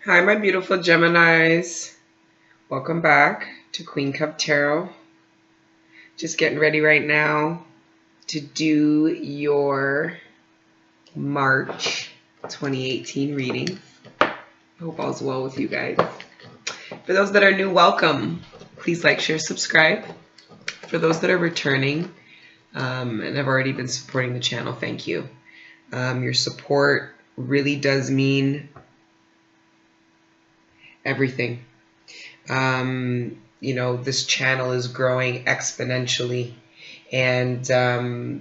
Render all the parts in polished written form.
Hi, my beautiful Geminis. Welcome back to Queen Cup Tarot. Just getting ready right now to do your March 2018 reading. Hope all's well with you guys. For those that are new, welcome. Please like, share, subscribe. For those that are returning and have already been supporting the channel, thank you. Your support really does mean everything. This channel is growing exponentially, and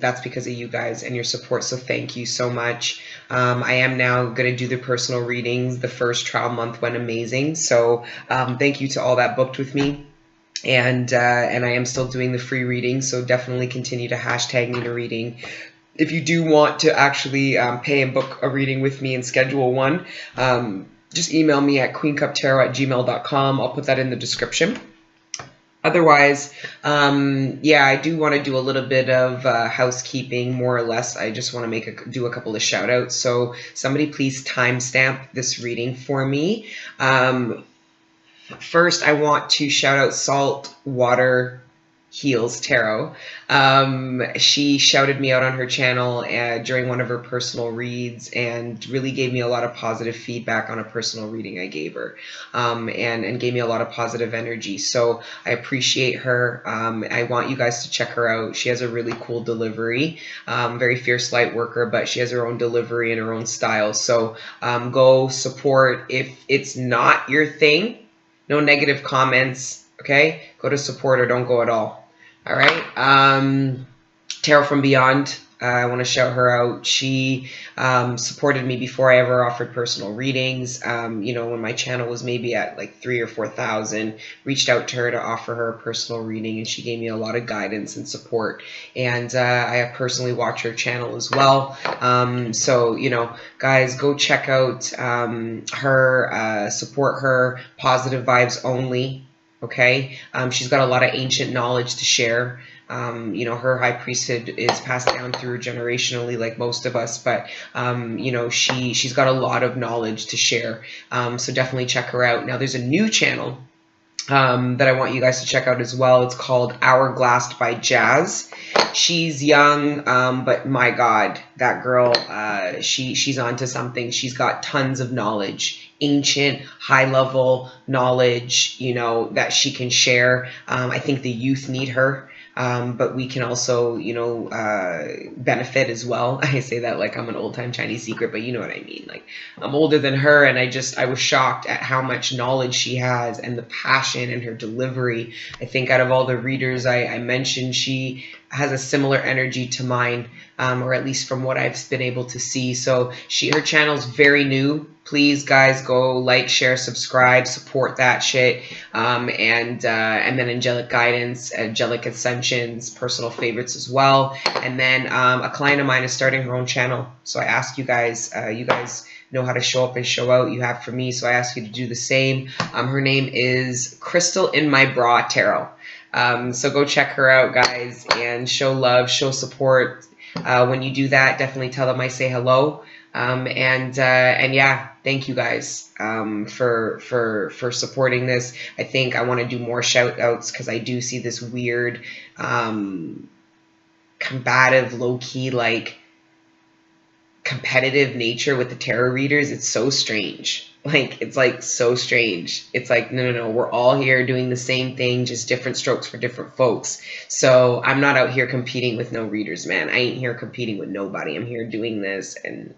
that's because of you guys and your support, so thank you so much. I am now going to do the personal readings. The first trial month went amazing, so thank you to all that booked with me. And I am still doing the free readings, so definitely continue to hashtag me to reading. If you do want to actually pay and book a reading with me and schedule one, just email me at queencuptarot@gmail.com. I'll put that in the description. Otherwise, I do want to do a little bit of housekeeping, more or less. I just want to do a couple of shout outs. So somebody please timestamp this reading for me. First, I want to shout out Saltwater Heals Tarot. She shouted me out on her channel during one of her personal reads and really gave me a lot of positive feedback on a personal reading I gave her, and gave me a lot of positive energy. So I appreciate her. I want you guys to check her out. She has a really cool delivery, very fierce light worker, but she has her own delivery and her own style. So go support. If it's not your thing, no negative comments, okay? Go to support or don't go at all. All right? Tarot from Beyond, I want to shout her out. She supported me before I ever offered personal readings. When my channel was maybe at like 3,000 or 4,000, reached out to her to offer her a personal reading, and she gave me a lot of guidance and support. And I have personally watched her channel as well. Guys, go check out her, support her, positive vibes only. Okay, she's got a lot of ancient knowledge to share. Her high priesthood is passed down through generationally, like most of us, but she's got a lot of knowledge to share. So definitely check her out. Now, there's a new channel that I want you guys to check out as well. It's called Hourglassed by Jass. She's young, but my God, that girl, she's onto something. She's got tons of knowledge, ancient, high-level knowledge, that she can share. I think the youth need her. But we can also, benefit as well. I say that like I'm an old-time Chinese secret, but you know what I mean. Like, I'm older than her, and I was shocked at how much knowledge she has and the passion and her delivery. I think out of all the readers I mentioned, she has a similar energy to mine, or at least from what I've been able to see. So her channel's very new. Please, guys, go like, share, subscribe, support that shit. And then Angelic Guidance, Angelic Ascensions, personal favorites as well. And then a client of mine is starting her own channel. So I ask you guys know how to show up and show out. You have for me, so I ask you to do the same. Her name is Crystal in My Bra Tarot. So go check her out, guys, and show love, show support. When you do that, definitely tell them I say hello. And yeah, thank you guys for supporting this. I think I want to do more shout outs because I do see this weird combative, low-key, like competitive nature with the tarot readers. It's so strange. It's like so strange. It's like, no, we're all here doing the same thing, just different strokes for different folks. So I'm not out here competing with no readers, man. I ain't here competing with nobody. I'm here doing this, and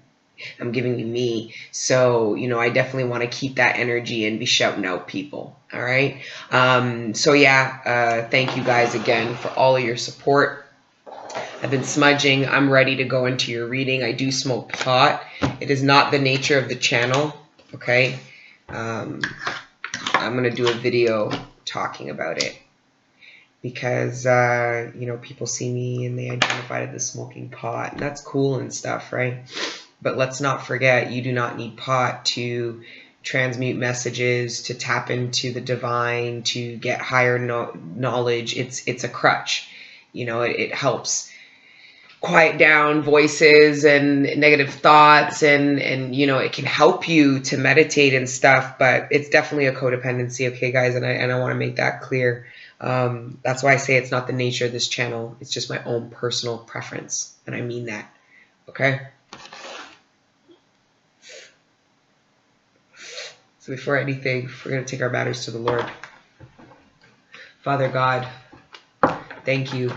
I'm giving you me. So, I definitely want to keep that energy and be shouting out people. All right. Thank you guys again for all of your support. I've been smudging. I'm ready to go into your reading. I do smoke pot. It is not the nature of the channel. Okay. I'm going to do a video talking about it because, people see me and they identified as smoking pot, and that's cool and stuff, right? But let's not forget, you do not need pot to transmute messages, to tap into the divine, to get higher knowledge. It's a crutch. It helps. quiet down voices and negative thoughts, and you know, it can help you to meditate and stuff, but it's definitely a codependency, okay guys, and I want to make that clear. That's why I say it's not the nature of this channel, it's just my own personal preference, and I mean that. Okay, so before anything, we're going to take our matters to the Lord. Father God, thank you.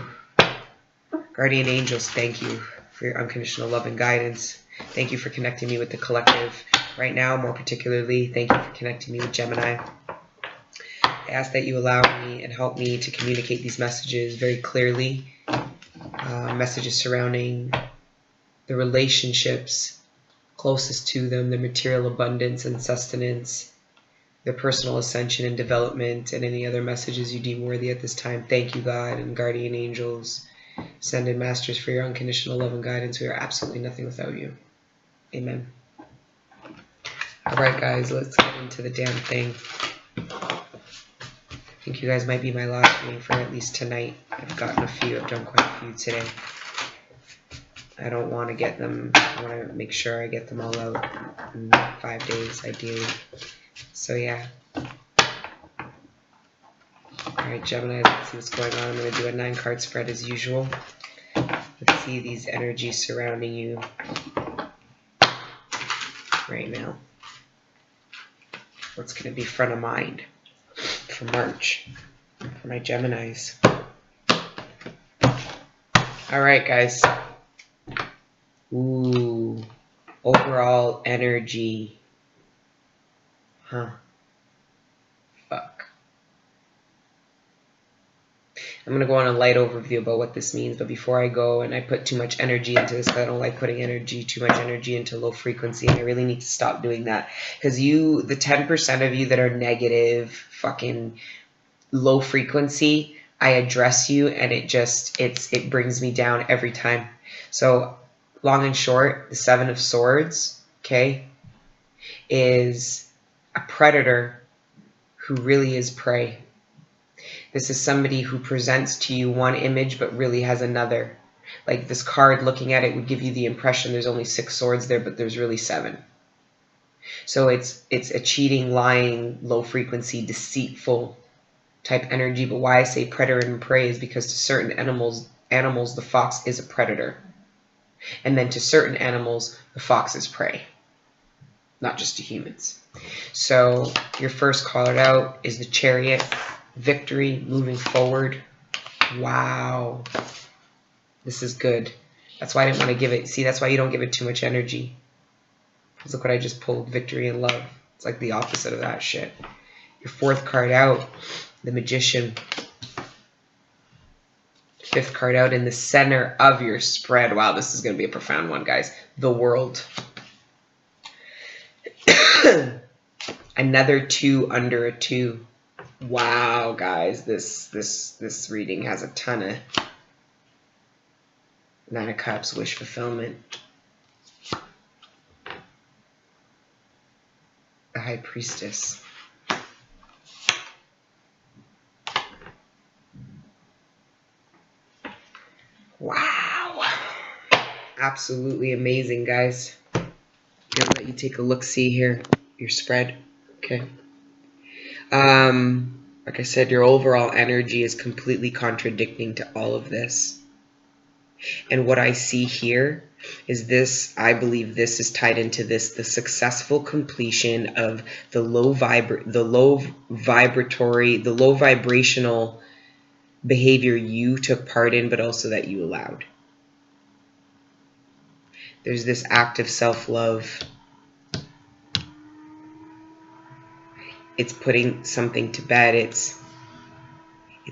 Guardian angels, thank you for your unconditional love and guidance. Thank you for connecting me with the collective right now, more particularly. Thank you for connecting me with Gemini. I ask that you allow me and help me to communicate these messages very clearly. Messages surrounding the relationships closest to them, the material abundance and sustenance, their personal ascension and development, and any other messages you deem worthy at this time. Thank you, God and guardian angels, ascended masters, for your unconditional love and guidance. We are absolutely nothing without you. Amen. All right, guys, let's get into the damn thing. I think you guys might be my last reading for at least tonight. I've gotten a few. I've done quite a few today. I don't want to get them. I want to make sure I get them all out in 5 days, ideally. So, yeah. Alright, Gemini, let's see what's going on. I'm going to do a 9-card spread as usual. Let's see these energies surrounding you right now. What's going to be front of mind for March for my Geminis. Alright, guys. Ooh. Overall energy. Huh. Fuck. I'm going to go on a light overview about what this means, but before I go, and I put too much energy into this, I don't like putting too much energy into low frequency, and I really need to stop doing that. Because the 10% of you that are negative, fucking low frequency, I address you, and it brings me down every time. So, long and short, the 7 of Swords, okay, is a predator who really is prey. This is somebody who presents to you one image but really has another. Like this card, looking at it would give you the impression there's only 6 swords there, but there's really 7. So it's a cheating, lying, low frequency, deceitful type energy. But why I say predator and prey is because to certain animals, the fox is a predator. And then to certain animals, the fox is prey. Not just to humans. So your first card out is the Chariot. Victory, moving forward. Wow. This is good. That's why I didn't want to give it. See, that's why you don't give it too much energy. Because look what I just pulled. Victory and love. It's like the opposite of that shit. Your 4th card out, the Magician. 5th card out in the center of your spread. Wow, this is going to be a profound one, guys. The World. Another 2 under a 2. Wow, guys, this reading has a ton of 9 of Cups, wish fulfillment. The High Priestess. Wow. Absolutely amazing, guys. I'm going to let you take a look-see here. Your spread. Okay. Like I said, your overall energy is completely contradicting to all of this. And what I see here is this, I believe this is tied into this, the successful completion of the low vibrational behavior you took part in, but also that you allowed. There's this act of self-love. It's putting something to bed. It's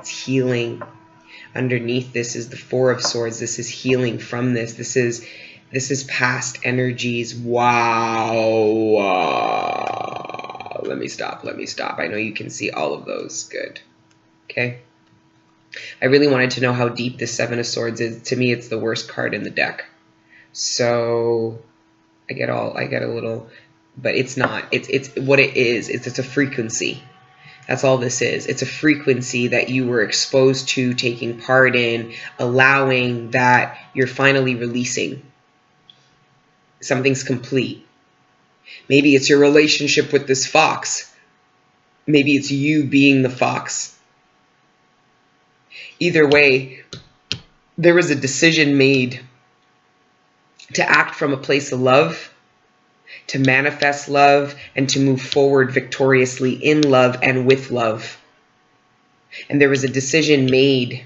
healing. Underneath this is the 4 of Swords. This is healing from this. This is past energies. Wow. Let me stop. I know you can see all of those. Good. Okay. I really wanted to know how deep this 7 of Swords is. To me, it's the worst card in the deck. So I get a little, but it's not. It's what it is. It's a frequency. That's all this is. It's a frequency that you were exposed to, taking part in, allowing, that you're finally releasing. Something's complete. Maybe it's your relationship with this fox. Maybe it's you being the fox. Either way, there was a decision made to act from a place of love, to manifest love, and to move forward victoriously in love and with love. And there was a decision made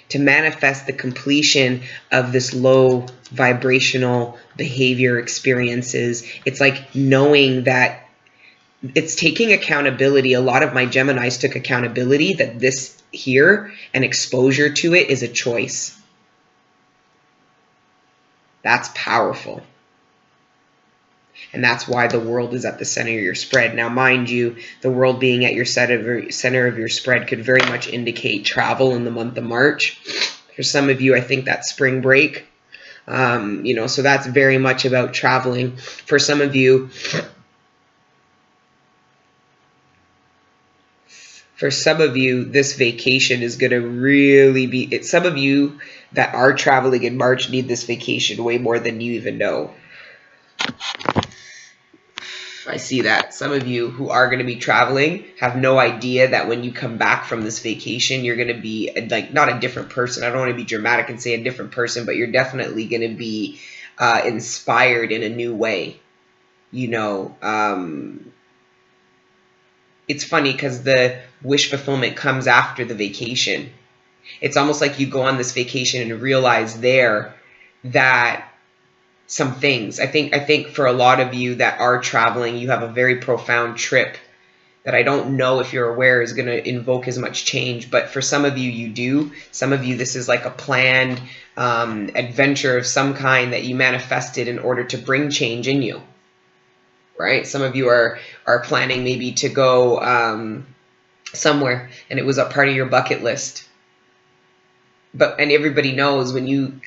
to manifest the completion of this low vibrational behavior experiences. It's like knowing that it's taking accountability. A lot of my Geminis took accountability that this here and exposure to it is a choice. That's powerful. And that's why the world is at the center of your spread. Now, mind you, the world being at your center of your spread could very much indicate travel in the month of March. For some of you, I think that's spring break. So that's very much about traveling. For some of you, this vacation is going to really be... Some of you that are traveling in March need this vacation way more than you even know. I see that. Some of you who are going to be traveling have no idea that when you come back from this vacation, you're going to be like not a different person. I don't want to be dramatic and say a different person, but you're definitely going to be inspired in a new way. It's funny because the wish fulfillment comes after the vacation. It's almost like you go on this vacation and realize there that some things. I think for a lot of you that are traveling, you have a very profound trip that I don't know if you're aware is going to invoke as much change. But for some of you, you do. Some of you, this is like a planned adventure of some kind that you manifested in order to bring change in you. Right? Some of you are planning maybe to go somewhere, and it was a part of your bucket list. And everybody knows when you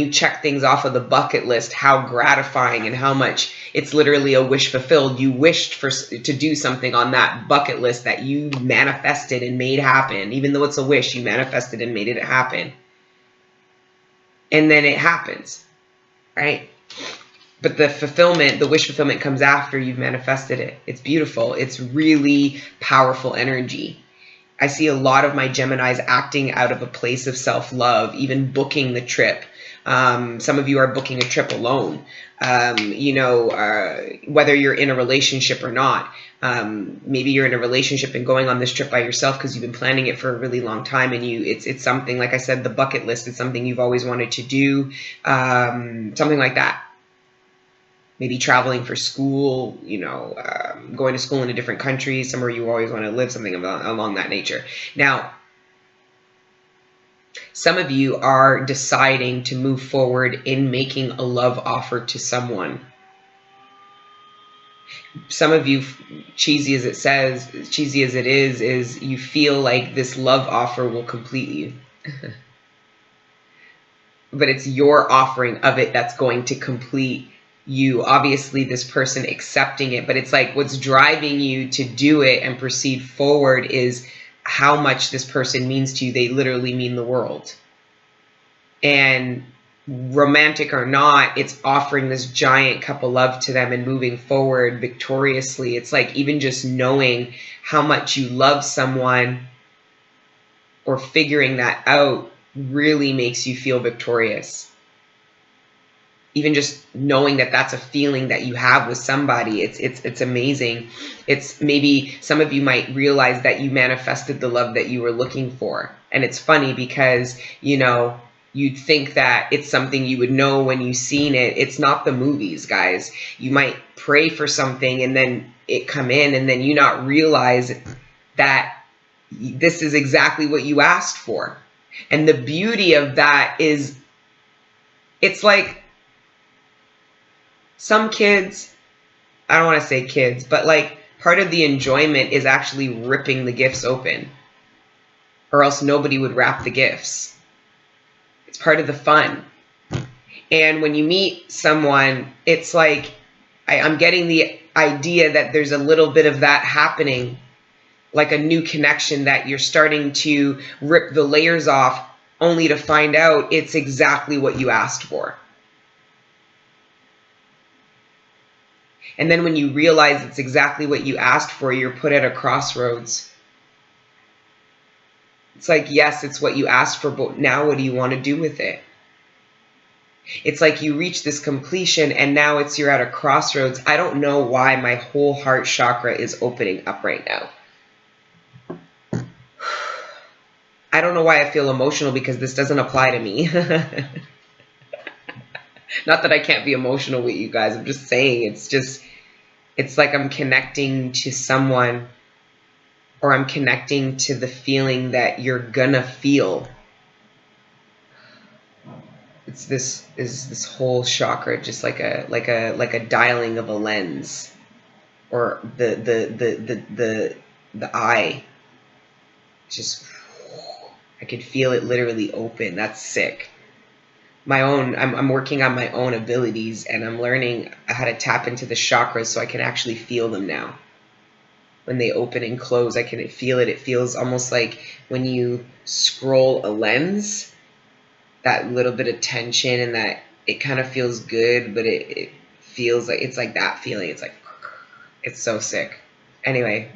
check things off of the bucket list, how gratifying and how much it's literally a wish fulfilled. You wished to do something on that bucket list that you manifested and made happen. Even though it's a wish, you manifested and made it happen. And then it happens, right? But the wish fulfillment comes after you've manifested it. It's beautiful. It's really powerful energy. I see a lot of my Geminis acting out of a place of self-love, even booking the trip. Some of you are booking a trip alone, whether you're in a relationship or not. Maybe you're in a relationship and going on this trip by yourself because you've been planning it for a really long time, and it's something, like I said, the bucket list. It's something you've always wanted to do, something like that. Maybe traveling for school, going to school in a different country, somewhere you always want to live, something along that nature. Now, some of you are deciding to move forward in making a love offer to someone. Some of you, cheesy as it is you feel like this love offer will complete you. But it's your offering of it that's going to complete you. Obviously, this person accepting it, but it's like what's driving you to do it and proceed forward is how much this person means to you. They literally mean the world. And romantic or not, it's offering this giant cup of love to them and moving forward victoriously. It's like even just knowing how much you love someone or figuring that out really makes you feel victorious. Even just knowing that that's a feeling that you have with somebody, it's amazing. It's maybe some of you might realize that you manifested the love that you were looking for. And it's funny because, you'd think that it's something you would know when you've seen it. It's not the movies, guys. You might pray for something and then it come in and then you not realize that this is exactly what you asked for. And the beauty of that is it's like some kids, I don't want to say kids, but like part of the enjoyment is actually ripping the gifts open, or else nobody would wrap the gifts. It's part of the fun. And when you meet someone, it's like, I'm getting the idea that there's a little bit of that happening, like a new connection that you're starting to rip the layers off only to find out it's exactly what you asked for. And then when you realize it's exactly what you asked for, you're put at a crossroads. It's like, yes, it's what you asked for, but now what do you want to do with it? It's like you reach this completion and now you're at a crossroads. I don't know why my whole heart chakra is opening up right now. I don't know why I feel emotional, because this doesn't apply to me. Not that I can't be emotional with you guys. I'm just saying, it's like I'm connecting to someone, or I'm connecting to the feeling that you're gonna feel. It's this whole chakra, just like a dialing of a lens, or the eye. Just, I could feel it literally open. That's sick. I'm working on my own abilities, and I'm learning how to tap into the chakras so I can actually feel them now. When they open and close, I can feel it. It feels almost like when you scroll a lens, that little bit of tension, and that it kind of feels good, but it feels like, it's like that feeling. It's like, it's so sick. Anyway,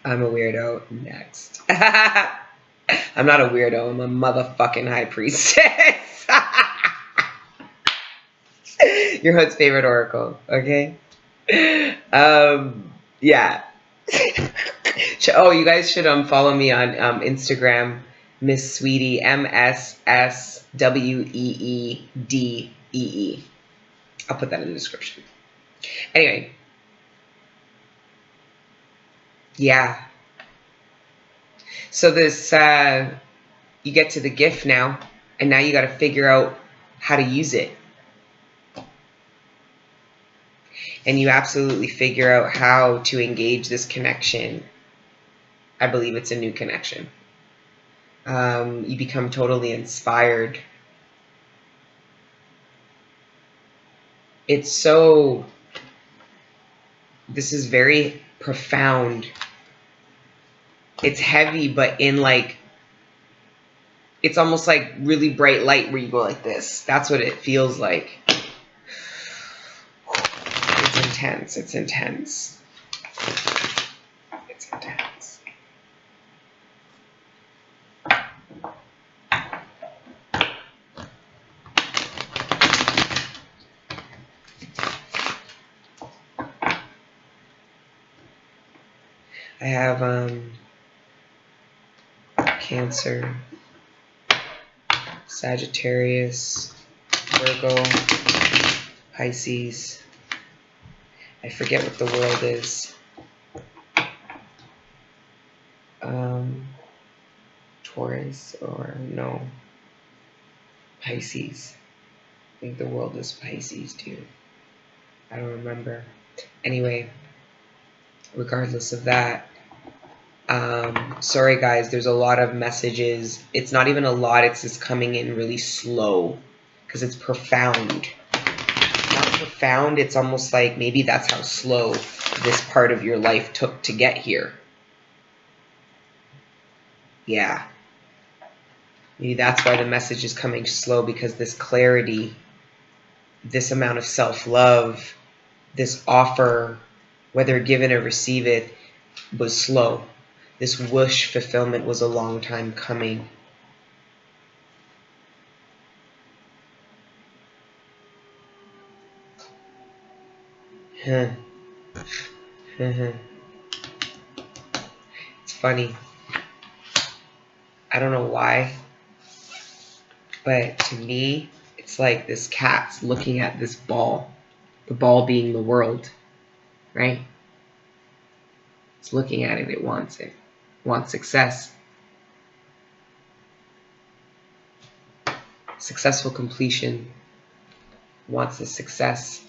I'm a weirdo. Next. I'm not a weirdo. I'm a motherfucking high priestess. Your hood's favorite oracle. Okay. Yeah. Oh, you guys should follow me on Instagram, Miss Sweetie, MSSWEEDEE. I'll put that in the description. Anyway. Yeah. So this, you get to the gift now, and now you got to figure out how to use it. And you absolutely figure out how to engage this connection. I believe it's a new connection. You become totally inspired. It's so, this is very profound. It's heavy, but in like, it's almost like really bright light where you go like this. That's what it feels like. It's intense. It's intense. It's intense. I have Cancer, Sagittarius, Virgo, Pisces. I forget what the world is. Taurus, or no, Pisces. I think the world is Pisces too. I don't remember. Anyway, regardless of that, sorry guys, there's a lot of messages. It's not even a lot, it's just coming in really slow because it's profound. Not profound, it's almost like maybe that's how slow this part of your life took to get here. Yeah. Maybe that's why the message is coming slow, because this clarity, this amount of self-love, this offer, whether given or receive it, was slow. This whoosh fulfillment was a long time coming. It's funny. I don't know why, but to me, it's like this cat's looking at this ball. The ball being the world, right? It's looking at it. It wants it. It wants success. Successful completion. Wants the success,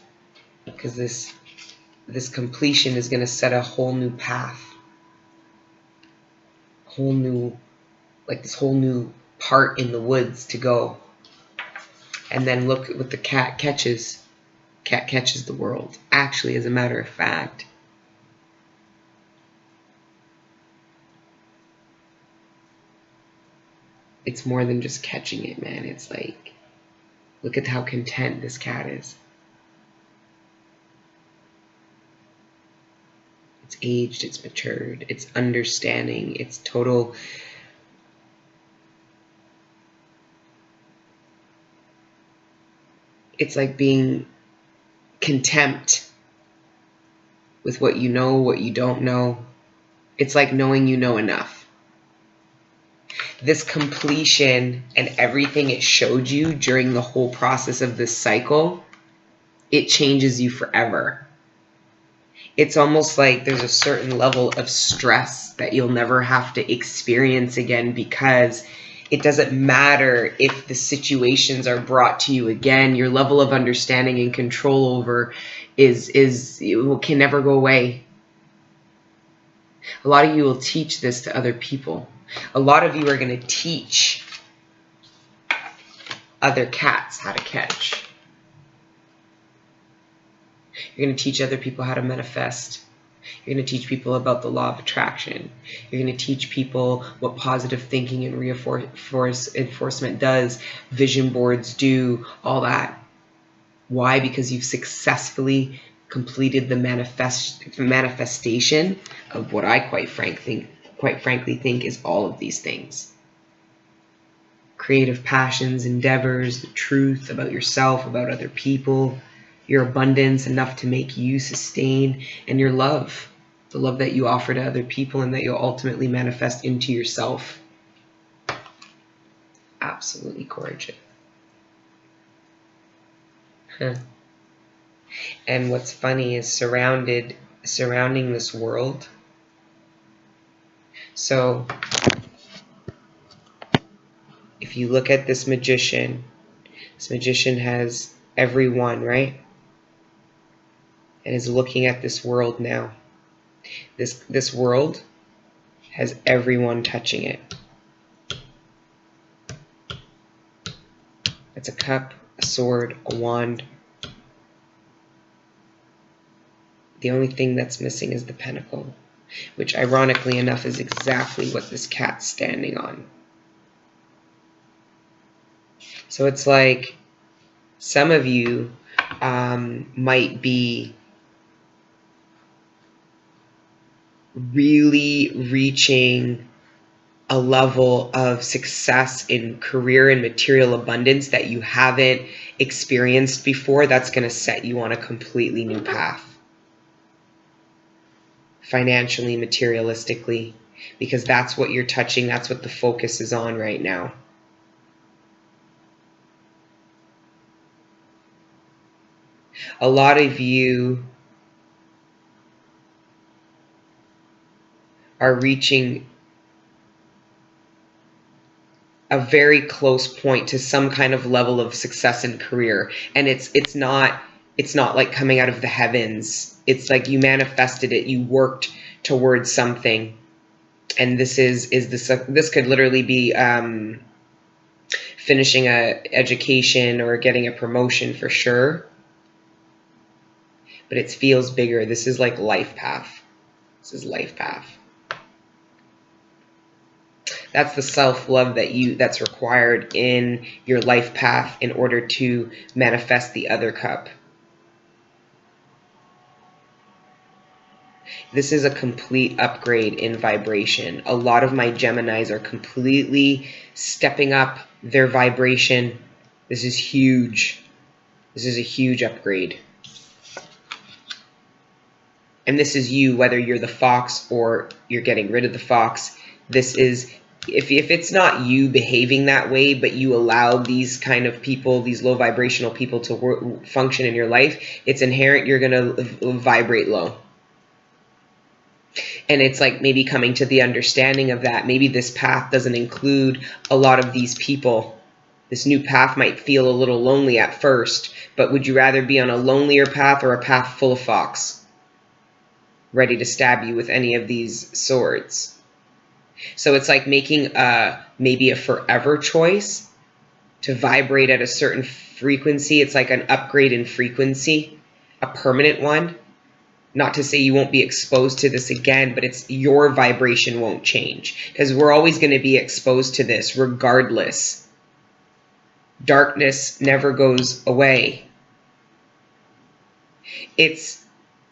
because this completion is going to set a whole new path. Whole new, like this whole new part in the woods to go. And then look what the cat catches. Cat catches the world. Actually, as a matter of fact, it's more than just catching it, man. It's like, look at how content this cat is. It's aged, it's matured, it's understanding, it's total. It's like being contempt with what you know, what you don't know. It's like knowing you know enough. This completion and everything it showed you during the whole process of this cycle, it changes you forever. It's almost like there's a certain level of stress that you'll never have to experience again, because it doesn't matter if the situations are brought to you again. Your level of understanding and control over can never go away. A lot of you will teach this to other people. A lot of you are going to teach other cats how to catch. You're going to teach other people how to manifest. You're going to teach people about the law of attraction. You're going to teach people what positive thinking and reinforcement does, vision boards do, all that. Why? Because you've successfully completed the manifestation of what I quite frankly think is all of these things. Creative passions, endeavors, the truth about yourself, about other people, your abundance enough to make you sustain, and your love, the love that you offer to other people and that you'll ultimately manifest into yourself. Absolutely gorgeous. And what's funny is surrounding this world. So if you look at this magician has everyone, right? And is looking at this world now. This world has everyone touching it. It's a cup, a sword, a wand. The only thing that's missing is the pentacle, which ironically enough is exactly what this cat's standing on. So it's like some of you might be really reaching a level of success in career and material abundance that you haven't experienced before. That's going to set you on a completely new path. Financially, materialistically, because that's what you're touching. That's what the focus is on right now. A lot of you are reaching a very close point to some kind of level of success in career, and it's not like coming out of the heavens. It's like you manifested it, you worked towards something, and this could literally be finishing a education or getting a promotion for sure, but it feels bigger. This is like life path. This is life path. That's the self-love that's required in your life path in order to manifest the other cup. This is a complete upgrade in vibration. A lot of my Geminis are completely stepping up their vibration. This is huge. This is a huge upgrade. And this is you, whether you're the fox or you're getting rid of the fox. This is, if it's not you behaving that way, but you allow these kind of people, these low vibrational people to function in your life, it's inherent you're going to vibrate low. And it's like maybe coming to the understanding of that. Maybe this path doesn't include a lot of these people. This new path might feel a little lonely at first, but would you rather be on a lonelier path or a path full of fox, ready to stab you with any of these swords? So it's like making maybe a forever choice to vibrate at a certain frequency. It's like an upgrade in frequency, a permanent one. Not to say you won't be exposed to this again, but it's your vibration won't change, because we're always going to be exposed to this regardless. Darkness never goes away. It's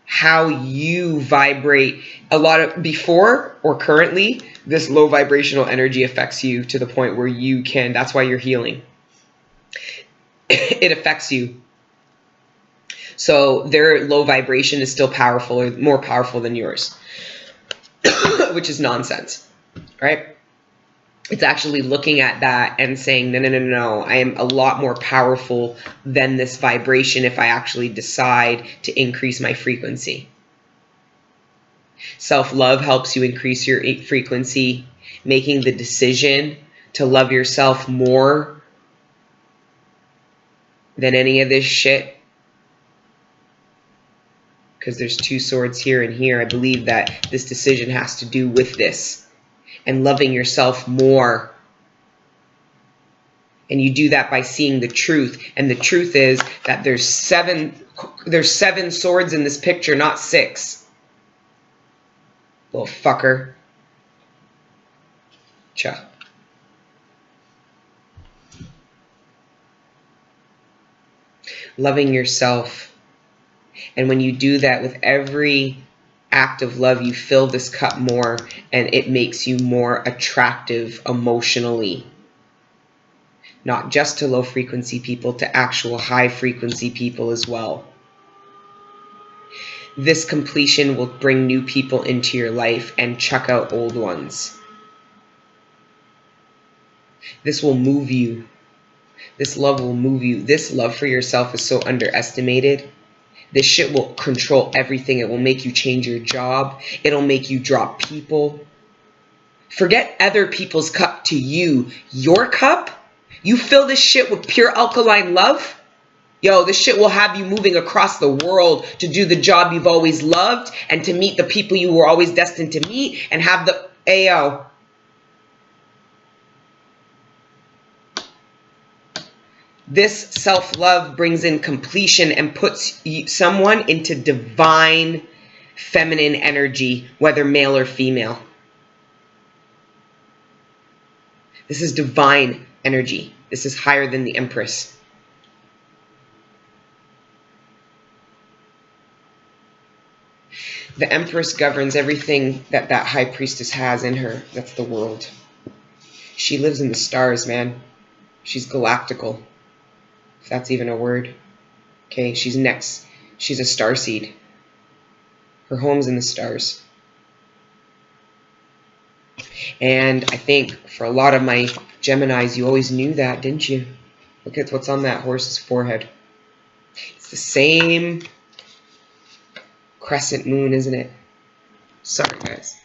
how you vibrate. A lot of before or currently, this low vibrational energy affects you to the point where you can, that's why you're healing. It affects you. So their low vibration is still powerful, or more powerful than yours, which is nonsense, right? It's actually looking at that and saying, no, no, no, no, I am a lot more powerful than this vibration if I actually decide to increase my frequency. Self-love helps you increase your frequency, making the decision to love yourself more than any of this shit. Because there's two swords here and here. I believe that this decision has to do with this and loving yourself more. And you do that by seeing the truth. And the truth is that there's seven swords in this picture, not 6. Little fucker. Cha. Loving yourself. And when you do that with every act of love, you fill this cup more, and it makes you more attractive emotionally. Not just to low frequency people, to actual high frequency people as well. This completion will bring new people into your life and chuck out old ones. This will move you. This love will move you. This love for yourself is so underestimated. This shit will control everything. It will make you change your job. It'll make you drop people. Forget other people's cup to you. Your cup? You fill this shit with pure alkaline love? Yo, this shit will have you moving across the world to do the job you've always loved and to meet the people you were always destined to meet and have the... Ayo. This self-love brings in completion and puts someone into divine feminine energy, whether male or female. This is divine energy. This is higher than the Empress. The Empress governs everything that that High Priestess has in her. That's the world. She lives in the stars, man. She's galactical. If that's even a word. Okay, she's next. She's a starseed. Her home's in the stars. And I think for a lot of my Geminis, you always knew that, didn't you? Look at what's on that horse's forehead. It's the same crescent moon, isn't it? Sorry, guys.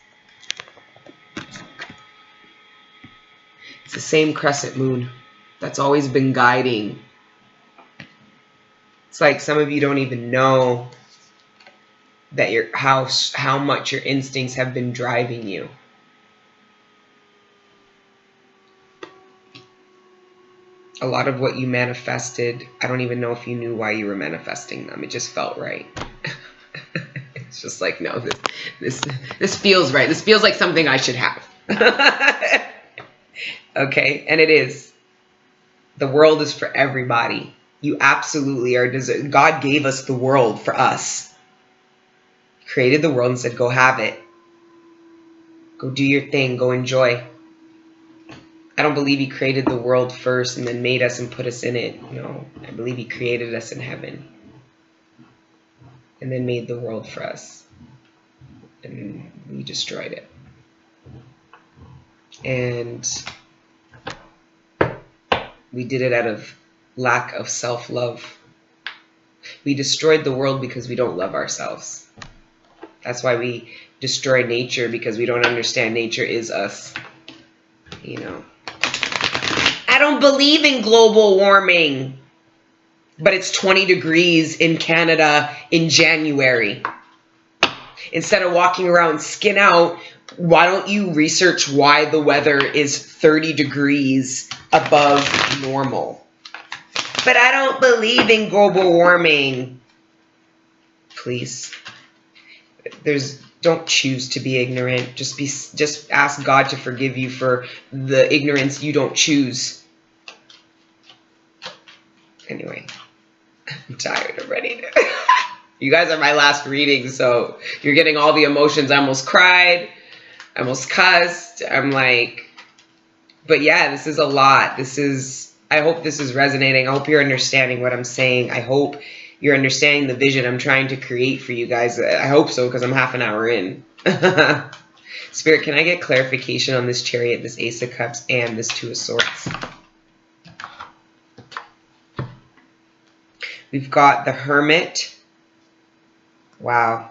It's the same crescent moon that's always been guiding. It's like some of you don't even know that how much your instincts have been driving you. A lot of what you manifested, I don't even know if you knew why you were manifesting them. It just felt right. It's just like, no, this feels right. This feels like something I should have. Okay, and it is. The world is for everybody. You absolutely are deserving. God gave us the world for us. He created the world and said, go have it. Go do your thing. Go enjoy. I don't believe he created the world first and then made us and put us in it. No, I believe he created us in heaven and then made the world for us. And we destroyed it. And we did it out of lack of self-love. We destroyed the world because we don't love ourselves. That's why we destroy nature, because we don't understand nature is us. You know. I don't believe in global warming. But it's 20 degrees in Canada in January. Instead of walking around skin out, Why don't you research why the weather is 30 degrees above normal? But I don't believe in global warming. Please. Don't choose to be ignorant. Just ask God to forgive you for the ignorance you don't choose. Anyway, I'm tired. I'm ready to. You guys are my last reading, so you're getting all the emotions. I almost cried. I almost cussed. I'm like, but yeah, this is a lot. I hope this is resonating. I hope you're understanding what I'm saying. I hope you're understanding the vision I'm trying to create for you guys. I hope so, because I'm half an hour in. Spirit, can I get clarification on this Chariot, this Ace of Cups, and this Two of Swords? We've got the Hermit. Wow.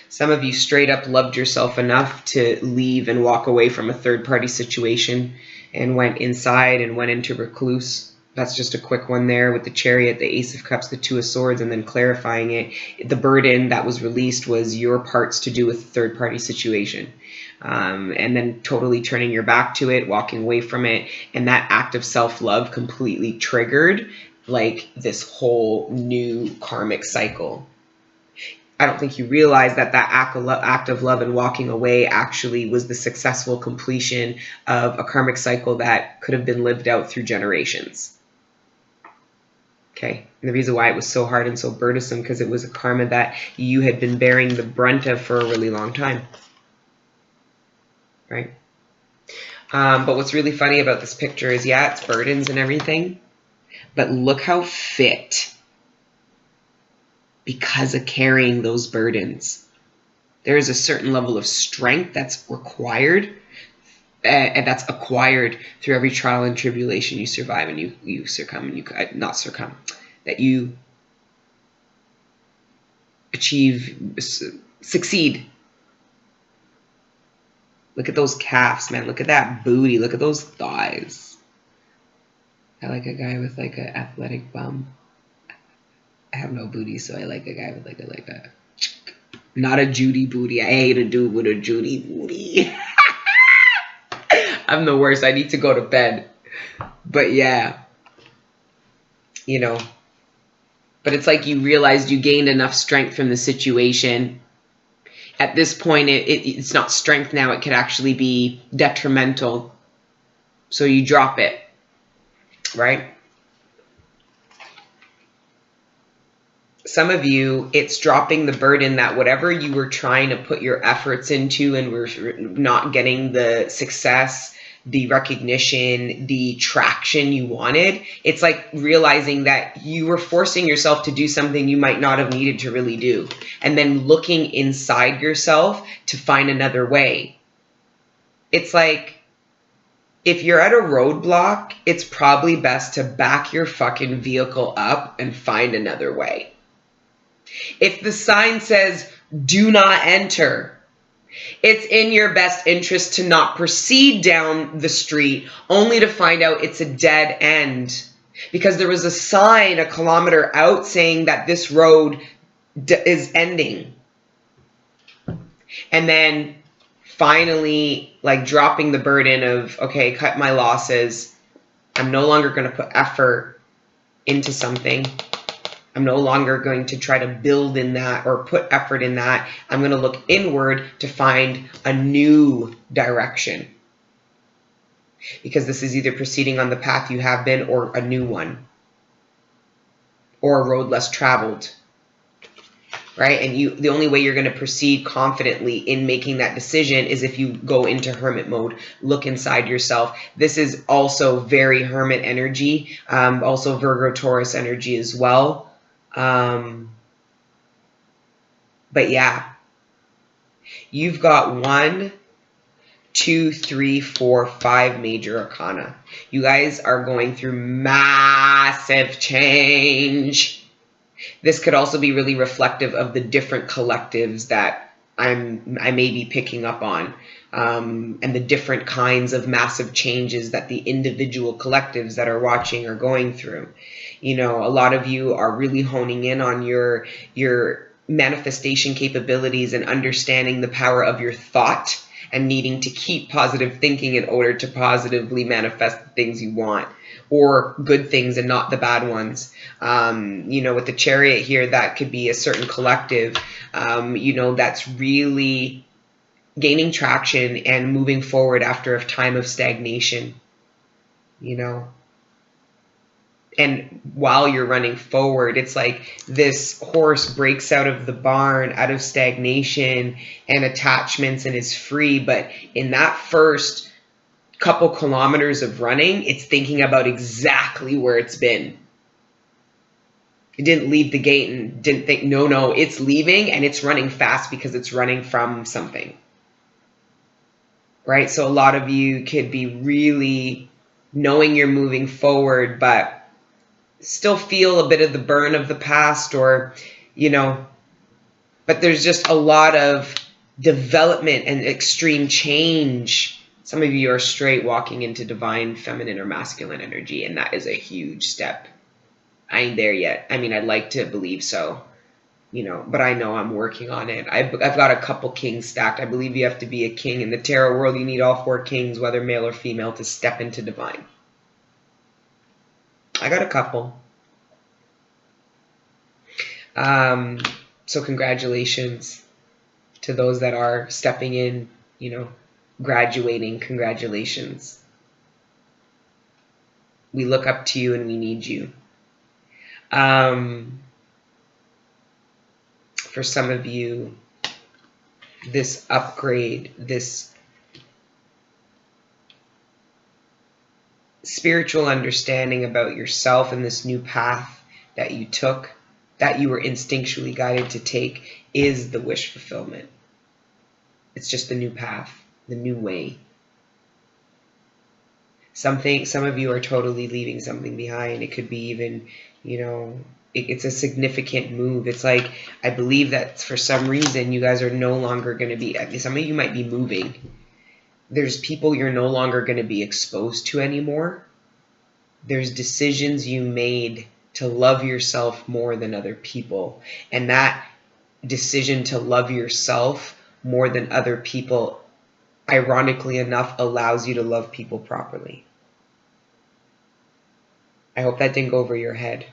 Some of you straight up loved yourself enough to leave and walk away from a third-party situation and went inside and went into recluse. That's just a quick one there with the Chariot, the Ace of Cups, the Two of Swords, and then clarifying it. The burden that was released was your parts to do with a third-party situation. And then totally turning your back to it, walking away from it, and that act of self-love completely triggered like this whole new karmic cycle. I don't think you realize that act of love and walking away actually was the successful completion of a karmic cycle that could have been lived out through generations. Okay, and the reason why it was so hard and so burdensome, because it was a karma that you had been bearing the brunt of for a really long time. Right? But what's really funny about this picture is, yeah, it's burdens and everything, but look how fit, because of carrying those burdens. There is a certain level of strength that's required, and that's acquired through every trial and tribulation you survive and you succumb, and you not succumb, that you succeed. Look at those calves, man. Look at that booty. Look at those thighs. I like a guy with like an athletic bum. I have no booty, so I like a guy with like a not a Judy booty. I hate a dude with a Judy booty. I'm the worst. I need to go to bed. But yeah, you know. But it's like you realized you gained enough strength from the situation. At this point, it's not strength now. It could actually be detrimental. So you drop it, right? Some of you, it's dropping the burden that whatever you were trying to put your efforts into and were not getting the success, the recognition, the traction you wanted. It's like realizing that you were forcing yourself to do something you might not have needed to really do. And then looking inside yourself to find another way. It's like, if you're at a roadblock, it's probably best to back your fucking vehicle up and find another way. If the sign says, do not enter, it's in your best interest to not proceed down the street only to find out it's a dead end. Because there was a sign a kilometer out saying that this road is ending. And then finally, like dropping the burden of, okay, cut my losses. I'm no longer going to put effort into something. I'm no longer going to try to build in that or put effort in that. I'm going to look inward to find a new direction. Because this is either proceeding on the path you have been or a new one. Or a road less traveled. Right? And the only way you're going to proceed confidently in making that decision is if you go into hermit mode, look inside yourself. This is also very hermit energy, also Virgo Taurus energy as well. But yeah, you've got 1, 2, 3, 4, 5 major arcana. You guys are going through massive change. This could also be really reflective of the different collectives that I may be picking up on, and the different kinds of massive changes that the individual collectives that are watching are going through. You know, a lot of you are really honing in on your manifestation capabilities and understanding the power of your thought and needing to keep positive thinking in order to positively manifest the things you want, or good things and not the bad ones. With the Chariot here, that could be a certain collective, that's really gaining traction and moving forward after a time of stagnation, And while you're running forward, it's like this horse breaks out of the barn, out of stagnation and attachments, and is free. But in that first couple kilometers of running, it's thinking about exactly where it's been. It didn't leave the gate and didn't think, no, it's leaving, and it's running fast because it's running from something. Right? So a lot of you could be really knowing you're moving forward, but still feel a bit of the burn of the past, or but there's just a lot of development and extreme change. Some of you are straight walking into divine feminine or masculine energy, and that is a huge step. I ain't there yet. I mean, I'd like to believe so, but I know I'm working on it. I've got a couple kings stacked. I believe you have to be a king in the tarot world. You need all 4 kings, whether male or female, to step into divine. I got a couple. So congratulations to those that are stepping in, graduating. Congratulations. We look up to you and we need you. For some of you, this upgrade, this spiritual understanding about yourself and this new path that you took, that you were instinctually guided to take, is the wish fulfillment. It's just the new path, the new way. Some of you are totally leaving something behind. It could be even, it's a significant move. It's like, I believe that for some reason you guys are no longer going to be, some of you might be moving. There's people you're no longer going to be exposed to anymore. There's decisions you made to love yourself more than other people. And that decision to love yourself more than other people, ironically enough, allows you to love people properly. I hope that didn't go over your head.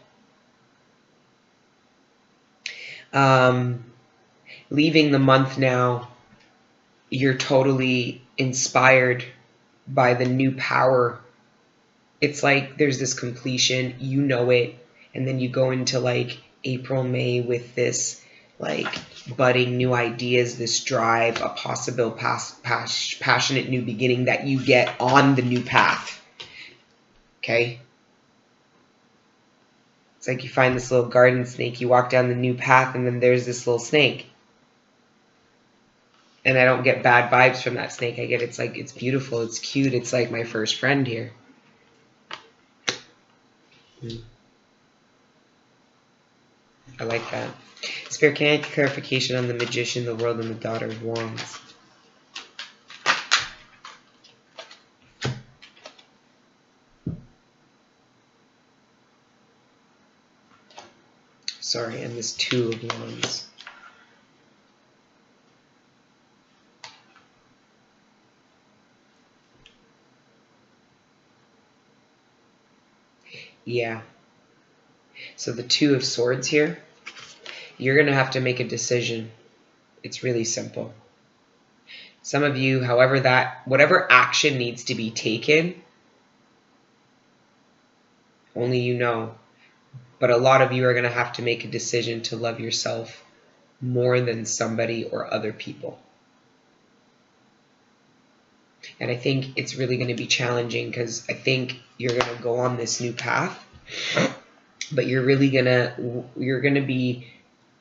Leaving the month now, you're totally inspired by the new power. It's like there's this completion, it, and then you go into like April, May with this like budding new ideas, this drive, a possible passionate new beginning that you get on the new path. Okay? It's like you find this little garden snake, you walk down the new path, and then there's this little snake. And I don't get bad vibes from that snake. I get it's like, it's beautiful, it's cute, it's like my first friend here. I like that. Spirit, can I get clarification on the Magician, the World, and the Daughter of Wands? Sorry, and this Two of Wands. Yeah. So the Two of Swords here, you're going to have to make a decision. It's really simple. Some of you, whatever action needs to be taken, only you know. But a lot of you are going to have to make a decision to love yourself more than somebody or other people. And I think it's really going to be challenging, because I think you're going to go on this new path, but you're going to be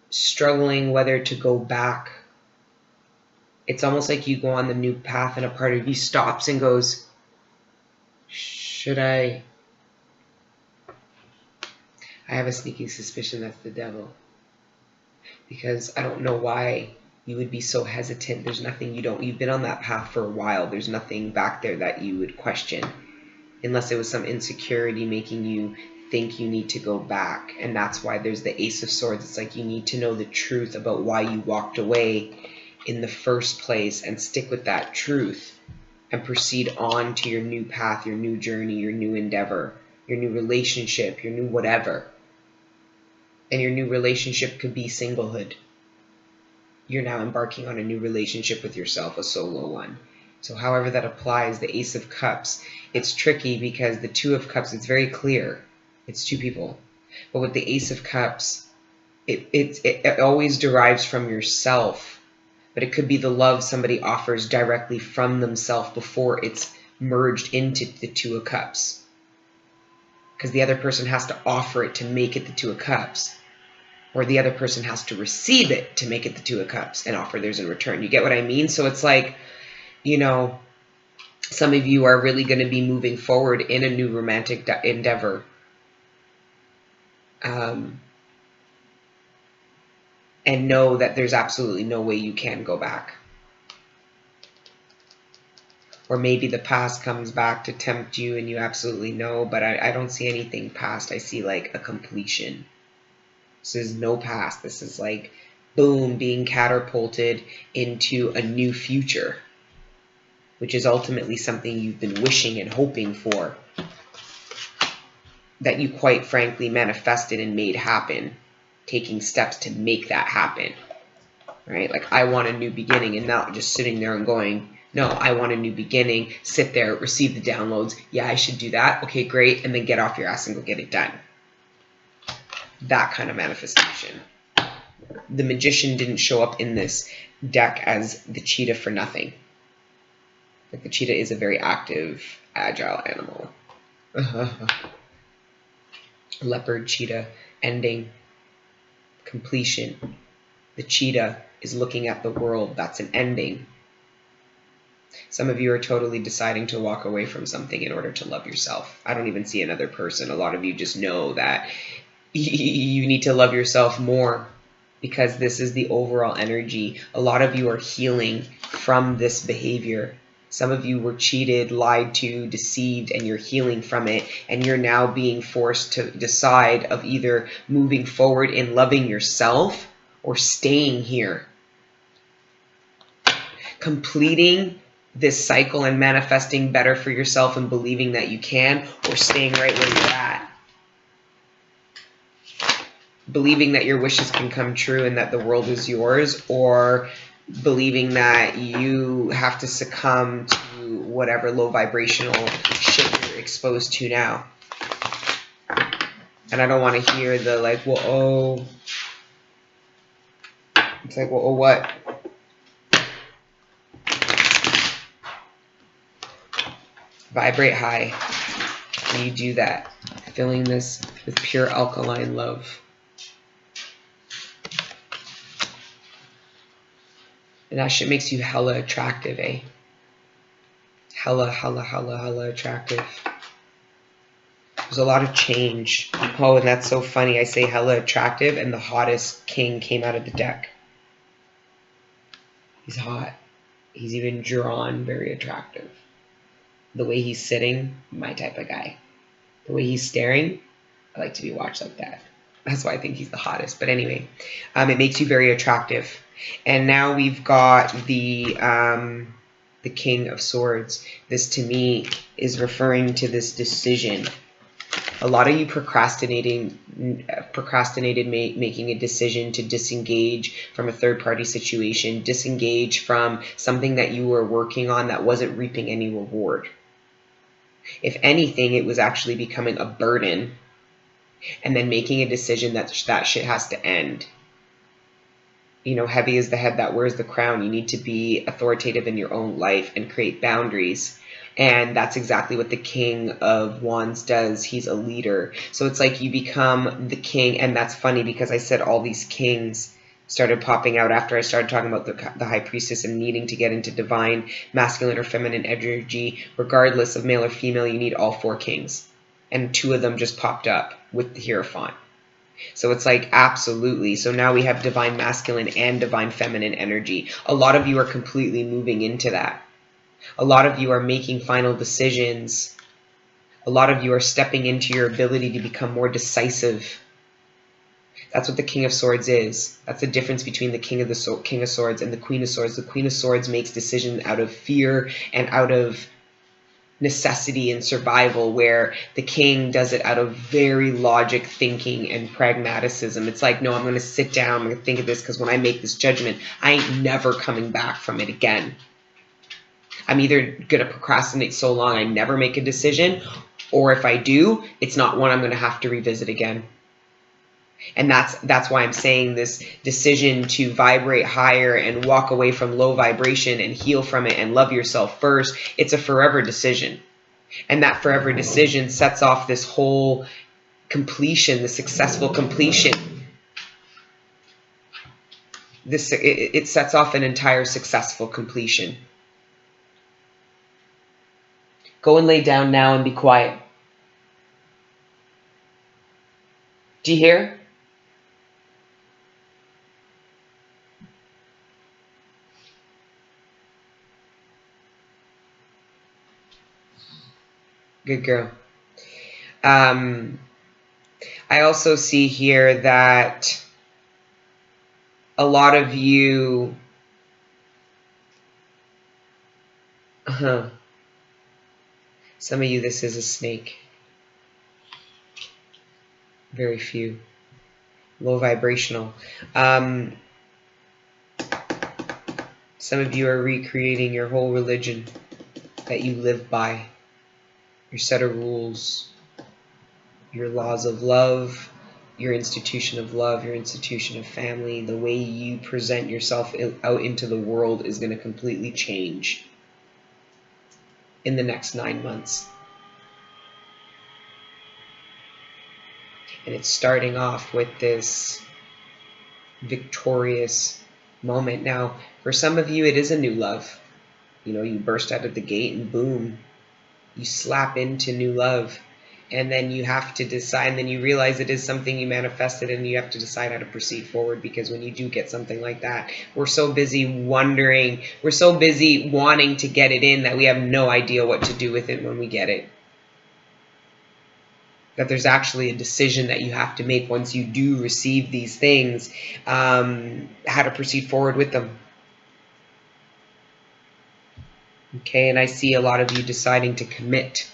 struggling whether to go back. It's almost like you go on the new path and a part of you stops and goes, should I have a sneaking suspicion that's the devil, because I don't know why you would be so hesitant. There's nothing you've been on that path for a while. There's nothing back there that you would question, unless it was some insecurity making you think you need to go back. And that's why there's the Ace of Swords. It's like you need to know the truth about why you walked away in the first place and stick with that truth and proceed on to your new path, your new journey, your new endeavor, your new relationship, your new whatever. And your new relationship could be singlehood. You're now embarking on a new relationship with yourself, a solo one. So however that applies, the Ace of Cups, it's tricky because the Two of Cups, it's very clear. It's two people. But with the Ace of Cups, it always derives from yourself. But it could be the love somebody offers directly from themselves before it's merged into the Two of Cups. Because the other person has to offer it to make it the Two of Cups. Or the other person has to receive it to make it the Two of Cups and offer theirs in return. You get what I mean? So it's like, you know, some of you are really going to be moving forward in a new romantic endeavor. And know that there's absolutely no way you can go back. Or maybe the past comes back to tempt you and you absolutely know, but I don't see anything past. I see like a completion. This is no past. This is like, boom, being catapulted into a new future, which is ultimately something you've been wishing and hoping for, that you quite frankly manifested and made happen, taking steps to make that happen, right? Like, I want a new beginning, and not just sitting there and going, no, I want a new beginning, sit there, receive the downloads, yeah, I should do that, okay, great, and then get off your ass and go get it done. That kind of manifestation. The Magician didn't show up in this deck as the cheetah for nothing. Like, the cheetah is a very active, agile animal. Leopard, cheetah, ending, completion. The cheetah is looking at the world. That's an ending. Some of you are totally deciding to walk away from something in order to love yourself. I don't even see another person. A lot of you just know that you need to love yourself more, because this is the overall energy. A lot of you are healing from this behavior. Some of you were cheated, lied to, deceived, and you're healing from it. And you're now being forced to decide of either moving forward in loving yourself or staying here. Completing this cycle and manifesting better for yourself and believing that you can, or staying right where you're at. Believing that your wishes can come true and that the world is yours, or believing that you have to succumb to whatever low vibrational shit you're exposed to now. And I don't want to hear the like, well, oh. It's like, well, oh, what? Vibrate high. And you do that. Filling this with pure alkaline love. And that shit makes you hella attractive, eh? Hella attractive. There's a lot of change. Oh, and that's so funny. I say hella attractive, and the hottest king came out of the deck. He's hot. He's even drawn very attractive. The way he's sitting, my type of guy. The way he's staring, I like to be watched like that. That's why I think he's the hottest. But anyway, it makes you very attractive. And now we've got the King of Swords. This, to me, is referring to this decision. A lot of you procrastinated making a decision to disengage from a third-party situation, disengage from something that you were working on that wasn't reaping any reward. If anything, it was actually becoming a burden, and then making a decision that that shit has to end. You know, heavy is the head that wears the crown. You need to be authoritative in your own life and create boundaries. And that's exactly what the King of Wands does. He's a leader. So it's like you become the king. And that's funny because I said all these kings started popping out after I started talking about the High Priestess and needing to get into divine, masculine or feminine energy. Regardless of male or female, you need all four kings. And two of them just popped up with the Hierophant. So it's like, absolutely. So now we have divine masculine and divine feminine energy. A lot of you are completely moving into that. A lot of you are making final decisions A lot of you are stepping into your ability to become more decisive. That's what the King of Swords is. That's the difference between the King of Swords and the Queen of Swords. The Queen of Swords makes decisions out of fear and out of necessity and survival, where the King does it out of very logic thinking and pragmaticism. It's like, no, I'm going to sit down, I'm going to think of this, because when I make this judgment, I ain't never coming back from it again. I'm either going to procrastinate so long I never make a decision, or if I do, it's not one I'm going to have to revisit again. And that's why I'm saying this decision to vibrate higher and walk away from low vibration and heal from it and love yourself first, it's a forever decision. And that forever decision sets off this whole completion, the successful completion. It sets off an entire successful completion. Go and lay down now and be quiet. Do you hear? Good girl. I also see here that a lot of you, some of you, this is a snake. Very few. Low vibrational. Some of you are recreating your whole religion that you live by. Your set of rules, your laws of love, your institution of love, your institution of family. The way you present yourself out into the world is going to completely change in the next 9 months. And it's starting off with this victorious moment. Now, for some of you, it is a new love. You know, you burst out of the gate and boom, you slap into new love. And then you have to decide, and then you realize it is something you manifested, and you have to decide how to proceed forward, because when you do get something like that, we're so busy wondering, we're so busy wanting to get it in that we have no idea what to do with it when we get it. That there's actually a decision that you have to make once you do receive these things, how to proceed forward with them. Okay, and I see a lot of you deciding to commit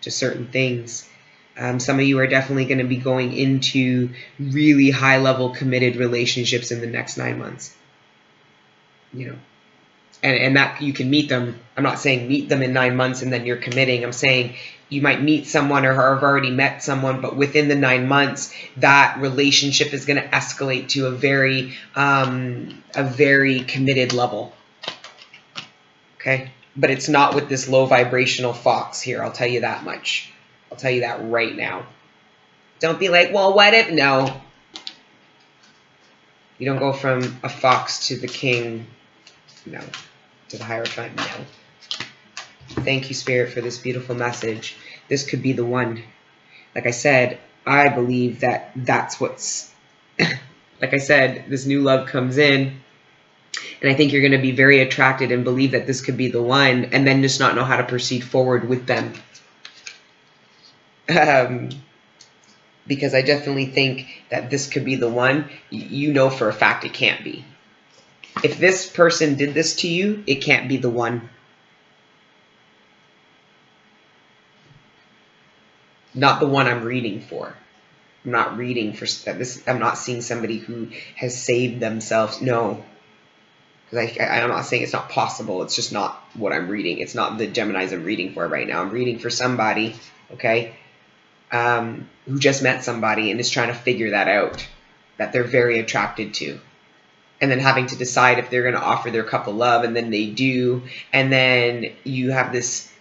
to certain things. Some of you are definitely going to be going into really high-level committed relationships in the next 9 months. You know, and that you can meet them. I'm not saying meet them in 9 months and then you're committing. I'm saying you might meet someone or have already met someone, but within the 9 months, that relationship is going to escalate to a very committed level. Okay? But it's not with this low vibrational fox here. I'll tell you that much. I'll tell you that right now. Don't be like, well, what if? No. You don't go from a fox to the king. No. To the Hierophant. No. Thank you, Spirit, for this beautiful message. This could be the one. Like I said, I believe that that's what's... like I said, this new love comes in. And I think you're going to be very attracted and believe that this could be the one, and then just not know how to proceed forward with them. Because I definitely think that this could be the one. You know for a fact it can't be. If this person did this to you, it can't be the one. Not the one I'm reading for. I'm not reading for this. I'm not seeing somebody who has saved themselves. No. Because I'm not saying it's not possible. It's just not what I'm reading. It's not the Geminis I'm reading for right now. I'm reading for somebody, okay, who just met somebody and is trying to figure that out, that they're very attracted to. And then having to decide if they're going to offer their cup of love, and then they do. And then you have this,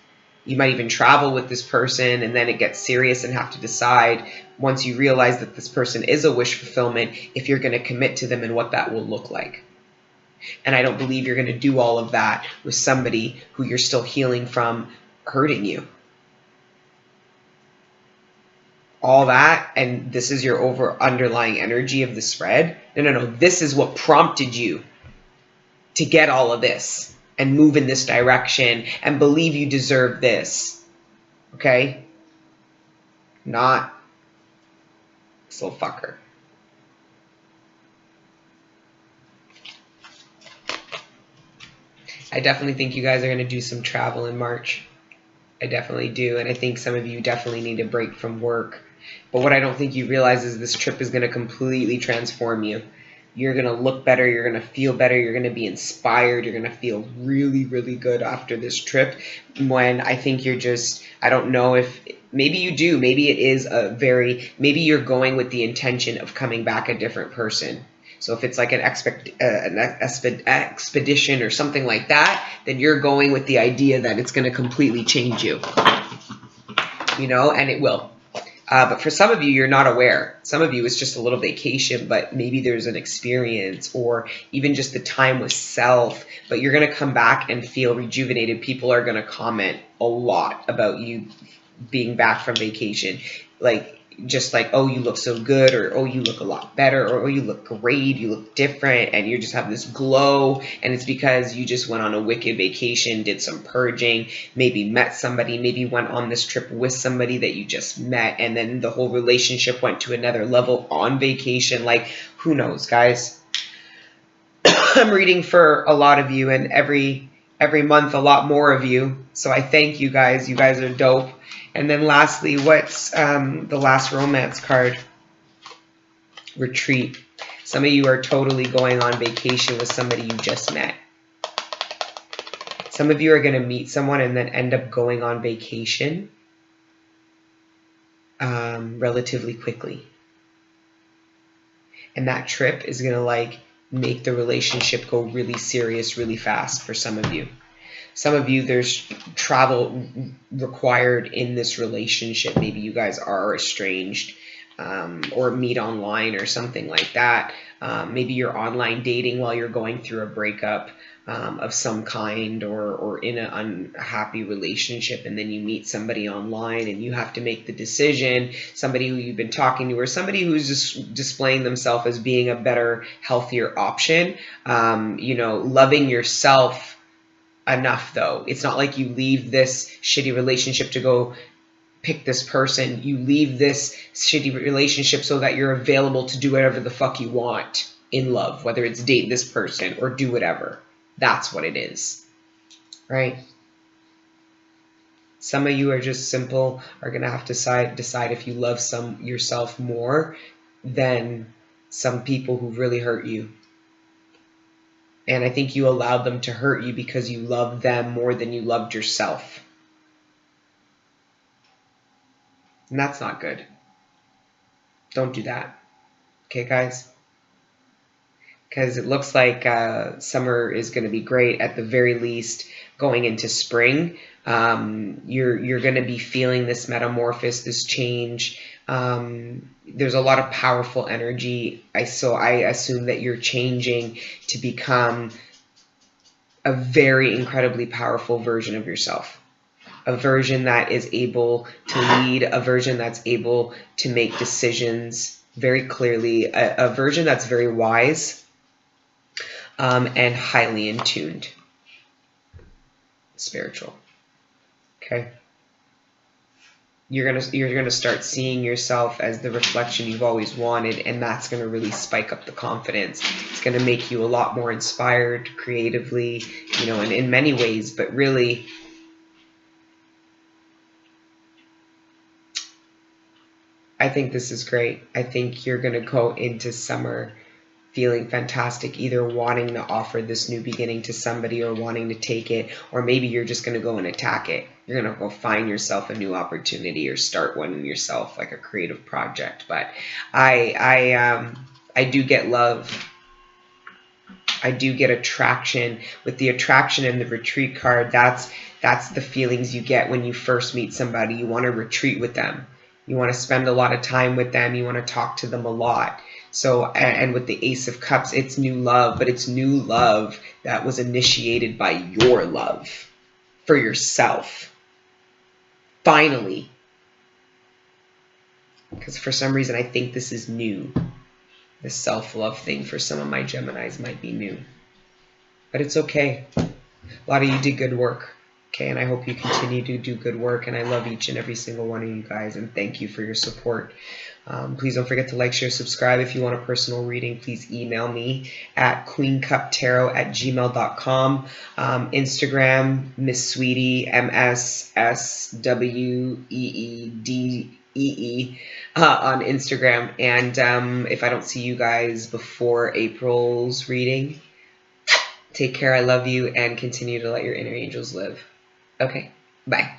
you might even travel with this person, and then it gets serious and have to decide, once you realize that this person is a wish fulfillment, if you're going to commit to them and what that will look like. And I don't believe you're going to do all of that with somebody who you're still healing from hurting you. All that, and this is your underlying energy of the spread. No. This is what prompted you to get all of this and move in this direction and believe you deserve this. Okay? not this little fucker. I definitely think you guys are going to do some travel in March. I definitely do. And I think some of you definitely need a break from work. But what I don't think you realize is this trip is going to completely transform you. You're going to look better. You're going to feel better. You're going to be inspired. You're going to feel really, really good after this trip. When I think you're just, I don't know if, maybe you do. Maybe it is maybe you're going with the intention of coming back a different person. So if it's like an expedition or something like that, then you're going with the idea that it's going to completely change you. You know, and it will. But for some of you, you're not aware. Some of you, it's just a little vacation, but maybe there's an experience or even just the time with self. But you're going to come back and feel rejuvenated. People are going to comment a lot about you being back from vacation. Just like, oh, you look so good, or oh, you look a lot better, or oh, you look great, you look different, and you just have this glow, and it's because you just went on a wicked vacation, did some purging, maybe met somebody, maybe went on this trip with somebody that you just met, and then the whole relationship went to another level on vacation. Like, who knows, guys? I'm reading for a lot of you, and every month a lot more of you, so I thank you guys. You guys are dope. And then lastly, what's the last romance card? Retreat. Some of you are totally going on vacation with somebody you just met. Some of you are going to meet someone and then end up going on vacation relatively quickly. And that trip is going to make the relationship go really serious really fast for some of you. Some of you, there's travel required in this relationship. Maybe you guys are estranged or meet online or something like that. Maybe you're online dating while you're going through a breakup of some kind or in an unhappy relationship, and then you meet somebody online and you have to make the decision, somebody who you've been talking to or somebody who's just displaying themselves as being a better, healthier option. Loving yourself enough, though. It's not like you leave this shitty relationship to go pick this person. You leave this shitty relationship so that you're available to do whatever the fuck you want in love, whether it's date this person or do whatever. That's what it is, right? Some of you are just simple, are going to have to decide if you love yourself more than some people who really hurt you. And I think you allowed them to hurt you because you loved them more than you loved yourself. And that's not good. Don't do that. Okay, guys? Because it looks like summer is going to be great. At the very least, going into spring, you're going to be feeling this metamorphosis, this change. There's a lot of powerful energy. So I assume that you're changing to become a very incredibly powerful version of yourself. A version that is able to lead, a version that's able to make decisions very clearly, a version that's very wise and highly in tuned. Spiritual. Okay? You're gonna start seeing yourself as the reflection you've always wanted, and that's gonna really spike up the confidence. It's gonna make you a lot more inspired creatively, and in many ways, but really, I think this is great. I think you're gonna go into summer feeling fantastic, either wanting to offer this new beginning to somebody or wanting to take it, or maybe you're just going to go and attack it. You're going to go find yourself a new opportunity or start one in yourself, like a creative project. But I do get love. I do get attraction. With the attraction and the retreat card, that's the feelings you get when you first meet somebody. You want to retreat with them. You want to spend a lot of time with them. You want to talk to them a lot. So, and with the Ace of Cups, it's new love, but it's new love that was initiated by your love for yourself. Finally. Because for some reason, I think this is new. The self-love thing for some of my Geminis might be new. But it's okay. A lot of you did good work. Okay, and I hope you continue to do good work, and I love each and every single one of you guys, and thank you for your support. Please don't forget to like, share, subscribe. If you want a personal reading, please email me at queencuptarot@gmail.com. Instagram, Miss Sweetie, MSSWEEDEE on Instagram. And if I don't see you guys before April's reading, take care. I love you, and continue to let your inner angels live. Okay, bye.